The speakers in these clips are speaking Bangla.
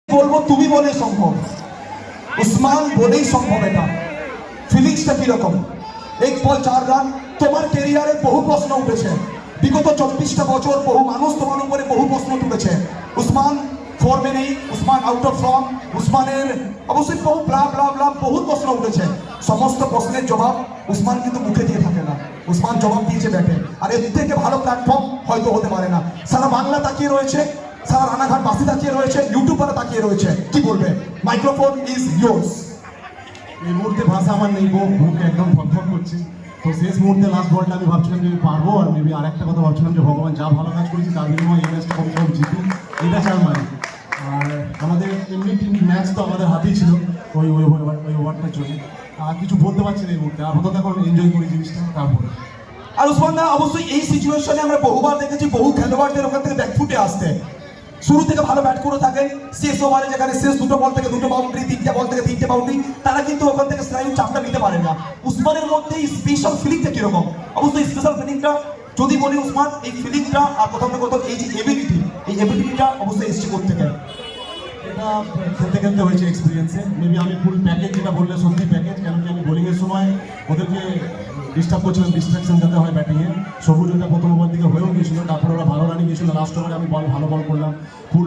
বলবো তুমি বলেই সম্ভব, উসমান বলেই সম্ভব। এটা ফিলিংসটা কিরকম? 1 বল 4 রান। তোমার ক্যারিয়ারে বহু প্রশ্ন উঠেছে, বিগত 24টা বছর বহু মানুষ তোমার উপরে বহু প্রশ্ন তুলেছে। উসমান ফর্মে নেই, উসমান আউট অফ ফর্ম, উসমানের অবশ্যই বহু ব্লা ব্লা ব্লা বহু প্রশ্ন উঠেছে। সমস্ত প্রশ্নের জবাব উসমান কিন্তু মুখে দিয়ে থাকে না, উসমান জবাব দিয়েছে ব্যাটে। আর এর থেকে ভালো প্ল্যাটফর্ম হয়তো হতে পারে না। সারা বাংলা তাকিয়ে রয়েছে, সারা রানাঘাট বাসী তাকিয়ে রয়েছে, ইউটিউবাররা তাকিয়ে রয়েছে। কি বলবে? Microphone is yours. এই মুহূর্তে ভাষা আমার নেই, বুক একদম ফটফট করছে। তো শেষ মুহূর্তে লাস্ট বলটা আমি ভাবছিলাম যে পারবো, আর মেবি আর একটা কথা ভাবছিলাম যে ভগবান যা ভালো কাজ করেছি তার বিনিময়ে এই ম্যাচটা কম কম জিতি, এটা চার মানে। আর আমাদের এমনি টিম ম্যাচ তো আমাদের হাতেই ছিল ওই ওই ওই ওভারটার জন্য। আর কিছু বলতে পারছি না এই মুহূর্তে, আপাতত এখন এনজয় করি জিনিসটা। তারপরে আর উসমান দা অবশ্যই এই সিচুয়েশনে আমরা বহুবার দেখেছি বহু খেলোয়াড়দের ওখান থেকে ব্যাকফুটে আসতে। শুরু থেকে ভালো ব্যাট করে থাকেন, শেষ ওভারে যেখানে শেষ 2টো বল থেকে 2টো বাউন্ডারি, 3টে বল থেকে 3টে বাউন্ডারি, তারা কিন্তু ওখান থেকে স্নায়ু চাপটা নিতে পারে না। উসমানের মধ্যে এই স্পেশাল ফিলিংটা কিরকম? অবশ্যই স্পেশাল ফিলিংটা যদি বলি উসমান, এই ফিলিংটা আর প্রথম কথা এই যে এবিলিটি, এই এবিলিটিটা অবশ্যই এসছে কোত্থেকে? এটা খেলতে খেলতে হয়েছে এক্সপিরিয়েন্সে। মেবি আমি ফুল প্যাকেজ, যেটা বললে সত্যি প্যাকেজ, কেন কি আমি বোলিংয়ের সময় ওদেরকে ডিস্টার্ব করছিলাম, ডিস্ট্রাকশন যাতে হয় ব্যাটিংয়ে। সবুজ ওটা প্রথম ওভার দিকে হয়েও গিয়েছিল, তারপরে ওরা ভালো রানিং গিয়েছিল, লাস্ট ওভারে আমি ভালো বল করলাম। ফুল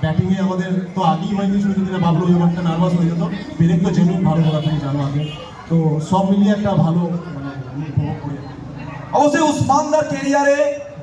ব্যাটিংয়ে আমাদের তো আগেই হয়ে গিয়েছিল, যদি না বাবলু ওই ওভারটা নার্ভাস হয়ে যেত। পেরেক তো জেনুইন ভালো বলা, তুমি জানো আগে। তো সব মিলিয়ে একটা ভালো মানে আমি উপভোগ করি। অবশ্যই উসমানদার ক্যারিয়ারে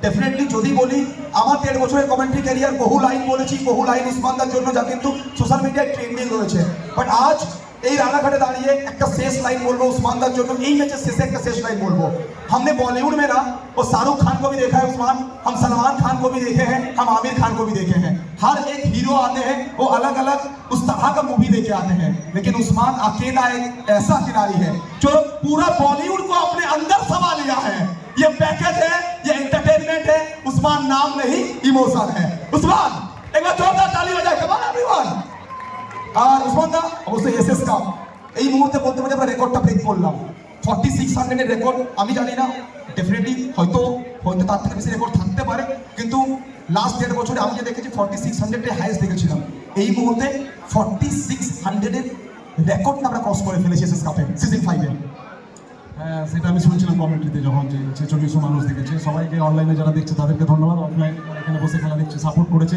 ডেফিনেটলি যদি বলি, আমার 1.5 বছরের কমেন্ট্রি ক্যারিয়ার বহু লাইন বলেছি, বহু লাইন উসমানদার জন্য যা কিন্তু সোশ্যাল মিডিয়ায় ট্রেন্ডিং রয়েছে। বাট আজ এই রানাঘাটে দাঁড়িয়ে একটা শেষ লাইন বলবো উসমানদার জন্য, এই ম্যাচের শেষে একটা শেষ লাइन बोलबो। हमने बॉलीवुड में ना वो शाहरुख खान को भी देखा है उस्मान, हम सलमान खान को भी देखे हैं, हम आमिर खान को भी देखे हैं। हर एक हीरो आते हैं, वो अलग अलग उस तरह का मूवी लेके आते हैं, लेकिन उस्मान अकेला एक ऐसा खिलाड़ी है जो पूरा बॉलीवुड को अपने अंदर समा लिया है। ये पैकेज है, ये एंटरटेनमेंट है। उस्मान नाम नहीं, इमोशन है। उस्मान एक बार जोरदार ताली हो जाए, कम ऑन एवरीवन। আর উসমান দা অবশ্যই এসএস কাপ এই মুহূর্তে বলতে পারি আমরা রেকর্ডটা ব্রেক করলাম। 4600 এর রেকর্ড আমি জানি না, ডেফিনেটলি হয়তো তার থেকে বেশি রেকর্ড থাকতে পারে, কিন্তু লাস্ট 1.5 বছরে আমি যে দেখেছি 4600 এর হাইয়েস্ট দেখেছিলাম। এই মুহূর্তে 4600 এর রেকর্ডটা আমরা ক্রস করে ফেলেছি এসএস কাপে সিজন 5 এ। হ্যাঁ, সেটা আমি শুনছিলাম কমেন্ট্রিতে, যখন যে 4600 মানুষ দেখেছে। সবাইকে অনলাইনে যারা দেখছে তাদেরকে ধন্যবাদ, অফলাইন এখানে বসে খেলা দেখছে সাপোর্ট করেছে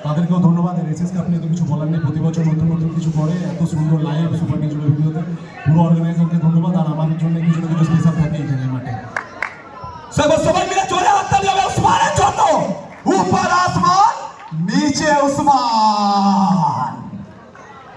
তাদেরকেও ধন্যবাদ। আর এসএস কাপ নিয়ে তো কিছু বলার নেই, প্রতি বছর নতুন নতুন কিছু করে, এত সুন্দর লাইভ